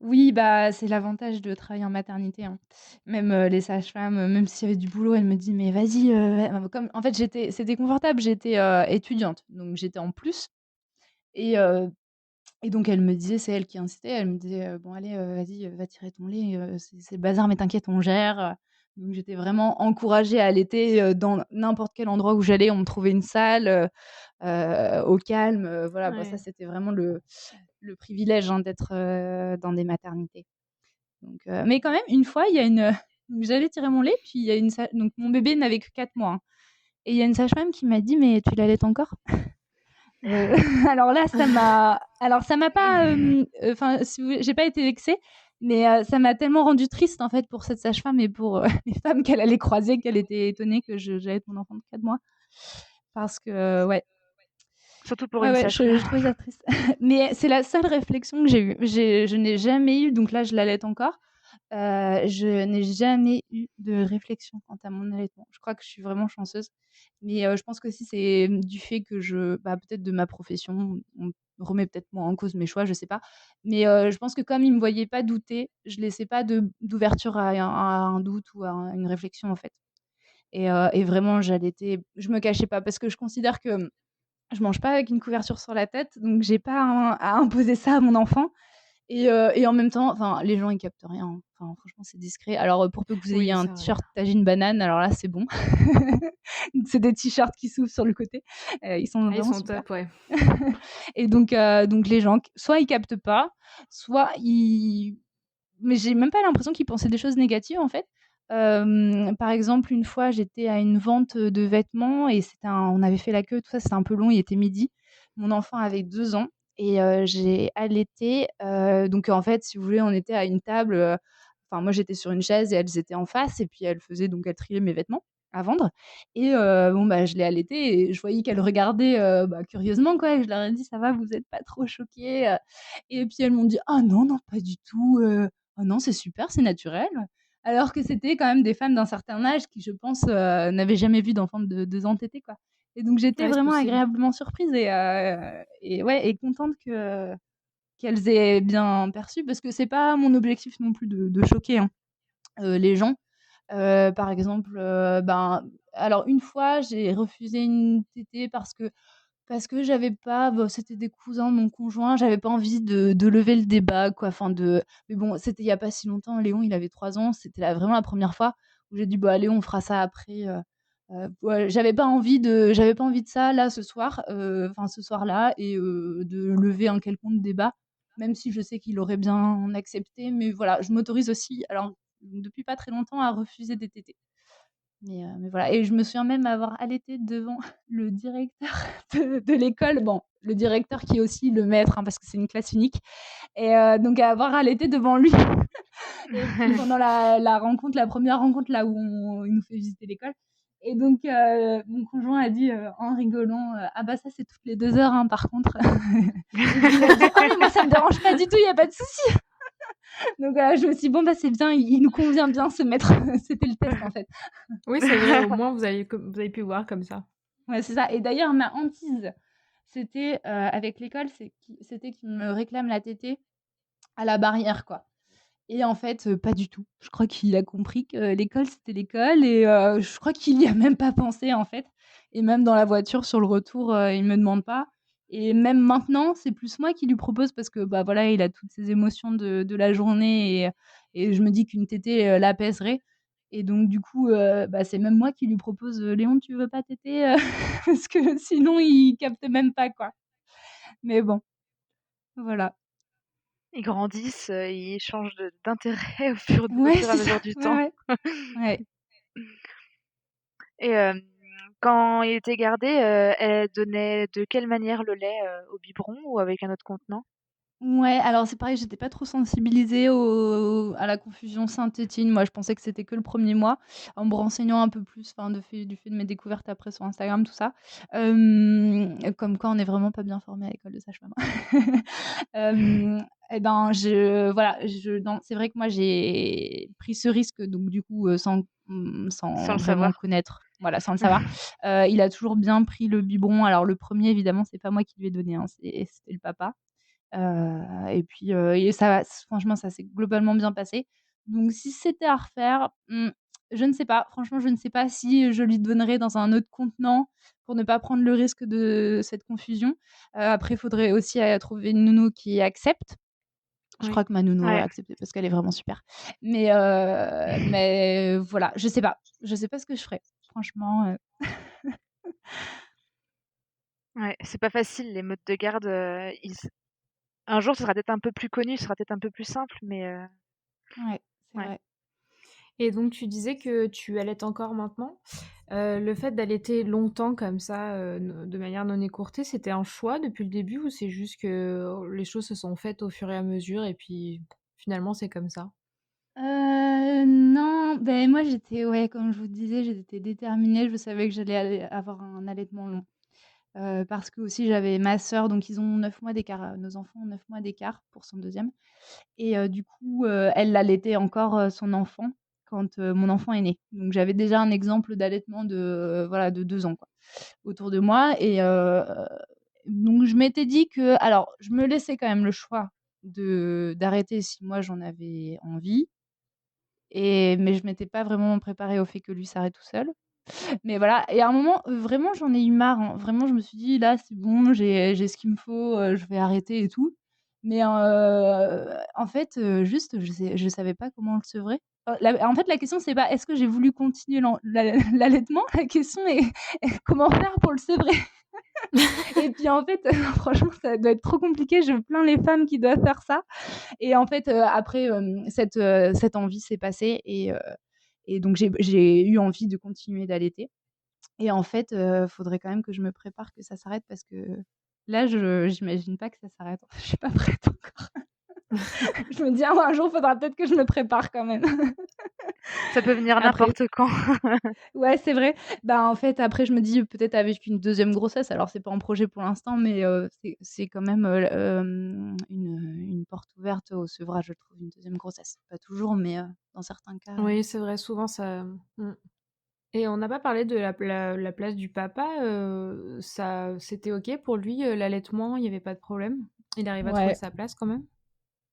Oui, bah, c'est l'avantage de travailler en maternité, hein. Même, les sages-femmes, même s'il y avait du boulot, elle me dit: «Mais vas-y, comme en fait, c'était confortable, j'étais, étudiante, donc j'étais en plus et donc elle me disait c'est elle qui incitait, elle me disait: «Bon allez, vas-y, va tirer ton lait, c'est le bazar mais t'inquiète, on gère», donc j'étais vraiment encouragée à allaiter, dans n'importe quel endroit où j'allais, on me trouvait une salle, au calme, voilà. Bah, ça, Ouais. c'était vraiment le privilège, hein, d'être, dans des maternités. Donc mais quand même, une fois, il y a donc j'allais tirer mon lait, puis il y a une sa donc mon bébé n'avait que 4 mois, hein et il y a une sage-femme qui m'a dit: «Mais tu l'allaites encore?» Heu, alors ça m'a pas, enfin, si vous voulez, j'ai pas été vexée, mais ça m'a tellement rendue triste, en fait, pour cette sage-femme et pour, les femmes qu'elle allait croiser, qu'elle était étonnée que j'allaite mon enfant de 4 mois. Parce que, ouais, Surtout pour ouais, une ouais, je sage-femme. trouvais ça triste. Mais c'est la seule réflexion que j'ai eue. Je n'ai jamais eu donc là, je l'allaite encore, je n'ai jamais eu de réflexion quant à mon allaitement. Je crois que je suis vraiment chanceuse, mais je pense qu'aussi c'est, du fait que peut-être de ma profession, on remet peut-être moins en cause mes choix, je sais pas. Mais je pense que comme ils me voyaient pas douter, je laissais pas d'ouverture à un doute ou à une réflexion, en fait et vraiment j'allaitais, je me cachais pas parce que je considère que je mange pas avec une couverture sur la tête, donc j'ai pas à imposer ça à mon enfant et en même temps, enfin, les gens ils captent rien, hein. Enfin, franchement, c'est discret. Alors, pour peu que vous ayez Oui, un c'est vrai. t-shirt tagine banane, alors là, c'est bon. C'est des t-shirts qui s'ouvrent sur le côté. Ils sont Ah, ils vraiment sont super top, ouais. et donc les gens, soit ils captent pas, soit ils mais j'ai même pas l'impression qu'ils pensaient des choses négatives, en fait. Par exemple, une fois, j'étais à une vente, de vêtements et on avait fait la queue, tout ça, c'était un peu long, il était midi. Mon enfant avait 2 ans et j'ai allaité, donc en fait, si vous voulez, on était à une table, enfin moi, j'étais sur une chaise et elles étaient en face et puis elles triaient mes vêtements à vendre et bon, bah, je l'ai allaitée et je voyais qu'elles regardaient, curieusement, quoi et je leur ai dit: «Ça va, vous êtes pas trop choquées?» Et puis elles m'ont dit: «Ah non, non, pas du tout, oh non, c'est super, c'est naturel». Alors que c'était quand même des femmes d'un certain âge qui, je pense, n'avaient jamais vu d'enfant de 2 ans téter, quoi. Et donc j'étais Ouais, c'est vraiment possible. agréablement surprise et ouais et contente qu'elles aient bien perçu parce que c'est pas mon objectif non plus de choquer, hein, les gens. Par exemple, alors une fois, j'ai refusé une tétée parce que j'avais pas c'était des cousins de mon conjoint, j'avais pas envie de lever le débat, quoi, mais bon, c'était il y a pas si longtemps. Léon, il avait 3 ans, c'était vraiment la première fois où j'ai dit: «Bah, allez, on fera ça après», ouais, j'avais pas envie de ça là, ce soir, ce soir-là et de lever un quelconque débat, même si je sais qu'il aurait bien accepté, mais voilà, je m'autorise aussi, alors depuis pas très longtemps, à refuser des tétés. Mais voilà et je me souviens même avoir allaité devant le directeur de l'école. Bon, le directeur qui est aussi le maître, hein, parce que c'est une classe unique et donc avoir allaité devant lui et puis pendant la rencontre, la première rencontre là où il nous fait visiter l'école et donc mon conjoint a dit, en rigolant, «Ah bah ça c'est toutes les 2 heures, hein, par contre». Et lui il a dit: «Ah mais moi ça me dérange pas du tout, il y a pas de souci». Donc voilà, je me suis dit: «Bon bah c'est bien, il nous convient bien ce maître». C'était le test en fait. Oui, c'est vrai, au moins vous avez pu voir comme ça. Ouais, c'est ça et d'ailleurs ma hantise, c'était, avec l'école, c'était qu'il me réclame la tétée à la barrière, quoi et en fait, pas du tout. Je crois qu'il a compris que l'école, c'était l'école et je crois qu'il y a même pas pensé, en fait et même dans la voiture sur le retour, il me demande pas et même maintenant, c'est plus moi qui lui propose parce que, bah, voilà, il a toutes ses émotions de la journée et je me dis qu'une tétée, l'apaiserait et donc du coup, bah, c'est même moi qui lui propose: «Léon, tu veux pas téter?» Parce que sinon il capte même pas, quoi. Mais bon, voilà. Ils grandissent, ils changent d'intérêt au Ouais, fur et à c'est ça. mesure du Ouais, temps. ouais. Ouais. Et quand il était gardé, elle donnait de quelle manière le lait, au biberon ou avec un autre contenant? Ouais, alors c'est pareil, j'étais pas trop sensibilisée à la confusion sein-tétine. Moi, je pensais que c'était que le premier mois. En me renseignant un peu plus, enfin, du fait de mes découvertes après sur Instagram, tout ça, comme quoi on est vraiment pas bien formé à l'école de sage-femme. Et ben, non, c'est vrai que moi, j'ai pris ce risque, donc du coup, Sans sans le vraiment le savoir? connaître, voilà, sans le savoir. Il a toujours bien pris le biberon. Alors le premier évidemment, c'est pas moi qui lui ai donné, hein, c'était le papa. Et puis, et ça franchement, ça s'est globalement bien passé. Donc si c'était à refaire, je ne sais pas. Franchement, je ne sais pas si je lui donnerais dans un autre contenant pour ne pas prendre le risque de cette confusion. Après, il faudrait aussi, trouver une nounou qui accepte. Je Oui. crois que ma nounou aurait Ouais, accepté parce qu'elle est vraiment super. Mais voilà, je sais pas. Je sais pas ce que je ferais. Franchement, ouais, c'est pas facile les modes de garde, un jour ce sera peut-être un peu plus connu, ce sera peut-être un peu plus simple, mais ouais, c'est ouais. vrai. Et donc tu disais que tu allaites encore maintenant. Le fait d'allaiter longtemps comme ça, de manière non écourtée, c'était un choix depuis le début ou c'est juste que les choses se sont faites au fur et à mesure et puis finalement c'est comme ça? Non, ben moi j'étais ouais, comme je vous disais, j'étais déterminée, je savais que j'allais avoir un allaitement long. Parce que aussi j'avais ma sœur, donc ils ont 9 mois d'écart, nos enfants ont 9 mois d'écart pour son deuxième et du coup, elle allaitait encore, son enfant quand, mon enfant est né. Donc j'avais déjà un exemple d'allaitement de, voilà, de 2 ans quoi, autour de moi et donc je m'étais dit que alors je me laissais quand même le choix d'arrêter si moi j'en avais envie mais je m'étais pas vraiment préparée au fait que lui s'arrête tout seul. Mais voilà et à un moment, vraiment j'en ai eu marre, hein. Vraiment je me suis dit: «Là c'est bon, j'ai ce qu'il me faut, je vais arrêter et tout». Mais en fait, juste je savais pas comment le sevrer. En fait la question c'est pas: «Est-ce que j'ai voulu continuer l'allaitement?» La question est: «Comment faire pour le sevrer?» Et puis en fait, franchement ça doit être trop compliqué. Je plains les femmes qui doivent faire ça et en fait, après, cette envie s'est passée et donc j'ai eu envie de continuer d'allaiter et en fait, faudrait quand même que je me prépare que ça s'arrête parce que là, je j'imagine pas que ça s'arrête. Je suis pas prête encore. Je me dis: «Ah un jour, faudra peut-être que je me prépare quand même». Ça peut venir Après n'importe quand. ouais, c'est vrai. Bah, en fait, après je me dis peut-être avec une deuxième grossesse, alors c'est pas en projet pour l'instant, mais c'est quand même, une porte ouverte au sevrage, je trouve, une deuxième grossesse. Pas toujours, mais dans certains cas, Oui, c'est vrai, souvent ça et on n'a pas parlé de la place du papa, ça c'était OK pour lui, l'allaitement, il y avait pas de problème? Il arrive à trouver ouais. sa place quand même?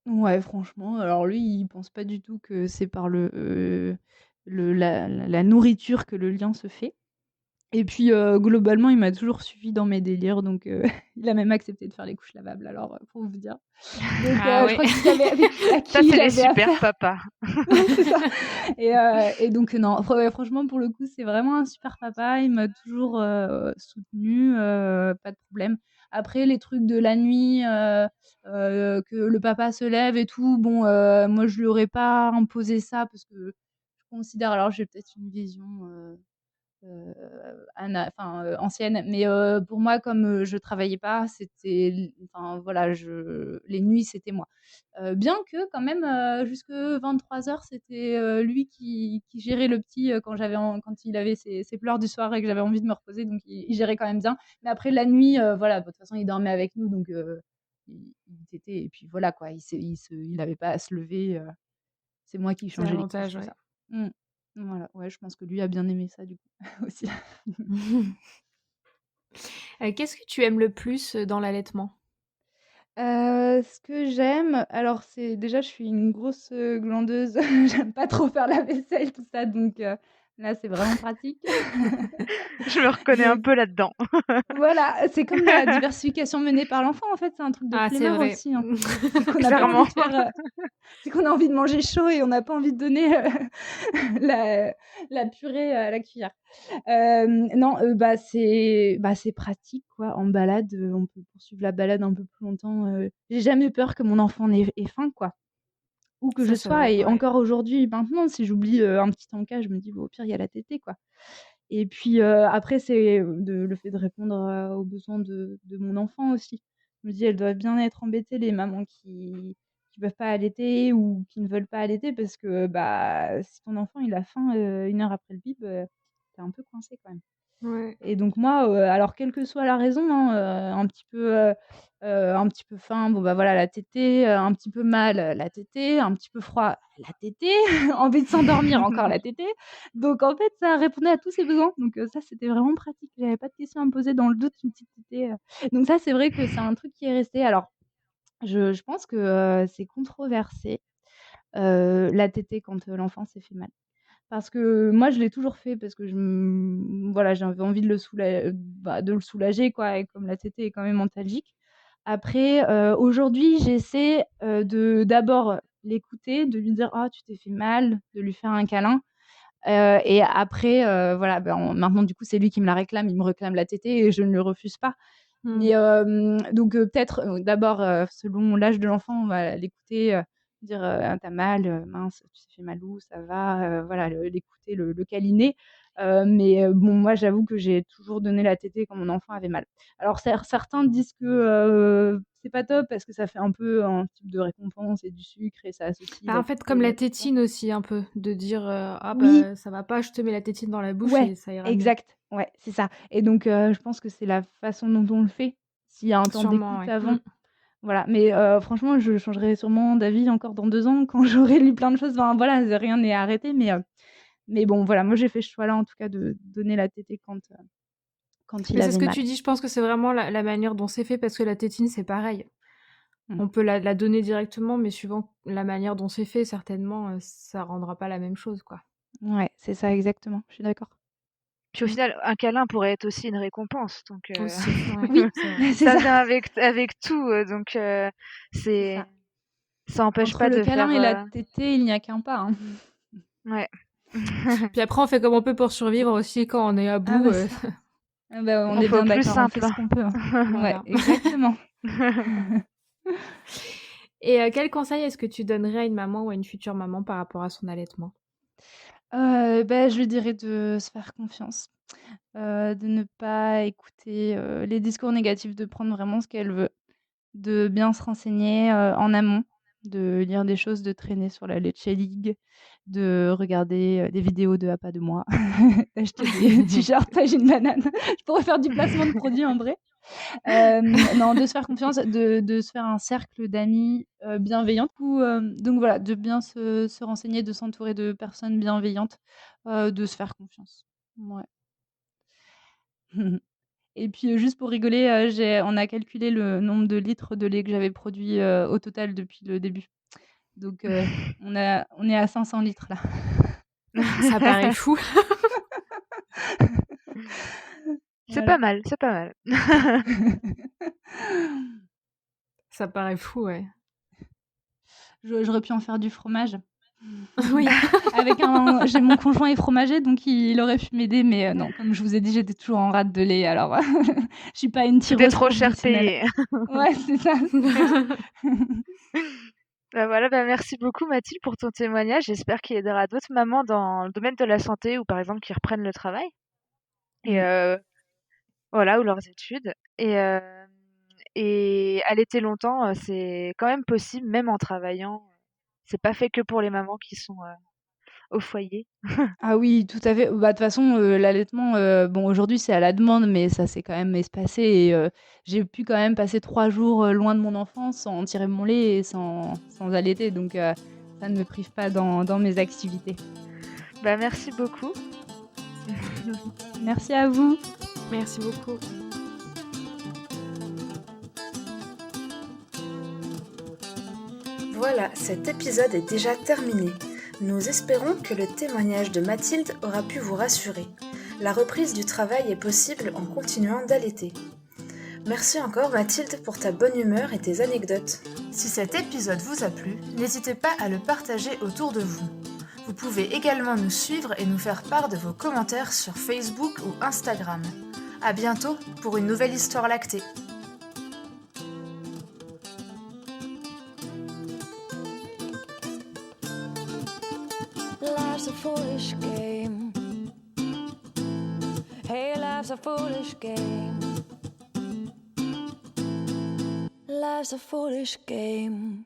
Ouais, franchement, alors lui, il pense pas du tout que c'est par la nourriture que le lien se fait et puis, globalement, il m'a toujours suivi dans mes délires donc il a même accepté de faire les couches lavables alors, pour vous dire. Donc Ah je ouais. crois qu'il savait avec à Ça, qui c'est les j'avais super affaire. papas. Ouais, c'est ça et donc non, ouais, franchement, pour le coup, c'est vraiment un super papa. Il m'a toujours, soutenue, pas de problème. Après les trucs de la nuit, que le papa se lève et tout, bon, moi, je lui aurais pas imposé ça parce que je considère, alors j'ai peut-être une vision ancienne, mais pour moi, comme je travaillais pas, c'était, enfin voilà, les nuits, c'était moi. Bien que quand même, jusque 23h, c'était lui qui gérait le petit quand il avait ses pleurs du soir et que j'avais envie de me reposer, donc il gérait quand même bien. Mais après la nuit, voilà, de toute façon, il dormait avec nous, donc il tétait, et puis voilà quoi, il avait pas à se lever. C'est moi qui C'est changeais les couches, l'avantage, tout ouais. ça. Mmh. Voilà, ouais, je pense que lui a bien aimé ça du coup aussi. Qu'est-ce que tu aimes le plus dans l'allaitement? Ce que j'aime, alors c'est déjà, je suis une grosse, glandeuse, j'aime pas trop faire la vaisselle, tout ça, donc là, c'est vraiment pratique. Je me reconnais un Donc peu là-dedans. voilà, c'est comme la diversification menée par l'enfant, en fait, c'est un truc de Ah, c'est flemmard vrai. aussi, hein. C'est qu'on n'a pas envie Clairement. de faire, c'est qu'on a envie de manger chaud et on n'a pas envie de donner, la la purée à la cuillère. Non, c'est pratique quoi, en balade, on peut poursuivre la balade un peu plus longtemps, j'ai jamais peur que mon enfant ait faim quoi, où que je Ça, c'est sois, vrai, et ouais. encore aujourd'hui, maintenant, si j'oublie, un petit encas, je me dis: «Bah, au pire, il y a la tétée quoi». Et puis, après c'est, le fait de répondre, aux besoins de mon enfant aussi. Je me dis: «Elles doivent bien être embêtées les mamans qui peuvent pas allaiter ou qui ne veulent pas allaiter», parce que, bah, si ton enfant il a faim, 1 heure après le bib, tu es un peu coincé quand même. Ouais. Et donc moi, alors quelle que soit la raison, hein, un petit peu faim, bon bah voilà la tétée, un petit peu mal, la tétée, un petit peu froid, la tétée, envie de s'endormir, encore la tétée. Donc en fait, ça répondait à tous ses besoins. Donc ça, c'était vraiment pratique. J'avais pas de questions à me poser, dans le doute, une petite tétée. Donc ça, c'est vrai que c'est un truc qui est resté. Alors je pense que, c'est controversé, la tétée quand, l'enfant s'est fait mal. Parce que moi, je l'ai toujours fait parce que voilà, j'avais envie de le soulager quoi, et comme la tétée est quand même antalgique. Après, aujourd'hui, j'essaie, de d'abord l'écouter, de lui dire: «Ah, tu t'es fait mal», de lui faire un câlin, et après, voilà, maintenant du coup, c'est lui qui me la réclame, il me réclame la tétée et je ne lui refuse pas. Mais Mmh. donc peut-être, d'abord, selon l'âge de l'enfant, on va l'écouter, dire, «Ah, tu mal, mince, tu t'es fait mal où? Ça va?» Voilà, l'écouter, le câliner. Mais bon, moi, j'avoue que j'ai toujours donné la tétée quand mon enfant avait mal. Alors certains disent que, c'est pas top parce que ça fait un peu un type de récompense et du sucre et ça associe Bah, la en fait, comme tétée, la tout ça. tétine aussi un peu, de dire, «Ah Oui, bah, ça va pas, je te mets la tétine dans la bouche ouais, et ça ira mieux». exact, ouais, c'est ça. Et donc je pense que c'est la façon dont on le fait. S'il y a un temps Sûrement, d'écoute ouais. avant. Voilà, mais franchement, je changerai sûrement d'avis encore dans 2 ans quand j'aurai lu plein de choses. Enfin voilà, rien n'est arrêté, mais bon, voilà, moi j'ai fait ce choix-là en tout cas de donner la tétée quand il Mais c'est ce avait que mal. tu dis, je pense que c'est vraiment la manière dont c'est fait parce que la tétine, c'est pareil. Mmh. On peut la donner directement, mais suivant la manière dont c'est fait, certainement, ça rendra pas la même chose, quoi. Ouais, c'est ça exactement, je suis d'accord. Puis au Mmh. final, un câlin pourrait être aussi une récompense, donc Aussi, ouais, Oui, c'est vrai. c'est ça ça, vient avec tout, donc c'est c'est ça. ça empêche Entre pas le de câlin faire, et la tétée, il n'y a qu'un pas, hein. ouais. Puis après, on fait comme on peut pour survivre aussi quand on est à Ah bout, bah ça, ah bah, on On est fait au bien plus d'accord, on fait simple, ce hein. qu'on peut, hein. Ouais, voilà. exactement. Et quel conseil est-ce que tu donnerais à une maman ou à une future maman par rapport à son allaitement? Bah, je lui dirais de se faire confiance. De ne pas écouter, les discours négatifs, de prendre vraiment ce qu'elle veut, de bien se renseigner, en amont, de lire des choses, de traîner sur la Lecce League, de regarder, des vidéos de «À pas de moi», d'acheter des t-shirts «Tagine banane». Je pourrais faire du placement de produits en vrai. Non, de se faire confiance, de se faire un cercle d'amis, bienveillantes, ou donc voilà, de bien se renseigner, de s'entourer de personnes bienveillantes, de se faire confiance. Ouais. Et puis, juste pour rigoler, on a calculé le nombre de litres de lait que j'avais produit, au total depuis le début. Donc, on est à 500 litres là. Ça paraît fou. C'est Voilà. pas mal, c'est pas mal. Ça paraît fou, ouais. J'aurais pu en faire du fromage. Oui. J'ai mon conjoint est fromager, donc il aurait pu m'aider, mais non, comme je vous ai dit, j'étais toujours en rate de lait, alors je suis pas une C'était tireuse trop cher professionnelle. payé. Ouais, c'est ça. Bah voilà, bah merci beaucoup Mathilde pour ton témoignage. J'espère qu'il aidera d'autres mamans dans le domaine de la santé ou par exemple qui reprennent le travail et Mmh. voilà, ou leurs études. Et allaiter longtemps, c'est quand même possible, même en travaillant. C'est pas fait que pour les mamans qui sont au foyer. Ah oui, tout à fait. Bah, de toute façon, l'allaitement, bon, aujourd'hui, c'est à la demande, mais ça s'est quand même espacé et j'ai pu quand même passer 3 jours, loin de mon enfant sans tirer mon lait et sans allaiter, donc ça ne me prive pas dans mes activités. Bah merci beaucoup. Merci à vous. Merci beaucoup. Voilà, cet épisode est déjà terminé. Nous espérons que le témoignage de Mathilde aura pu vous rassurer. La reprise du travail est possible en continuant d'allaiter. Merci encore Mathilde pour ta bonne humeur et tes anecdotes. Si cet épisode vous a plu, n'hésitez pas à le partager autour de vous. Vous pouvez également nous suivre et nous faire part de vos commentaires sur Facebook ou Instagram. À bientôt pour une nouvelle histoire lactée. Life's a foolish game. Hey, life's a foolish game. Life's a foolish game.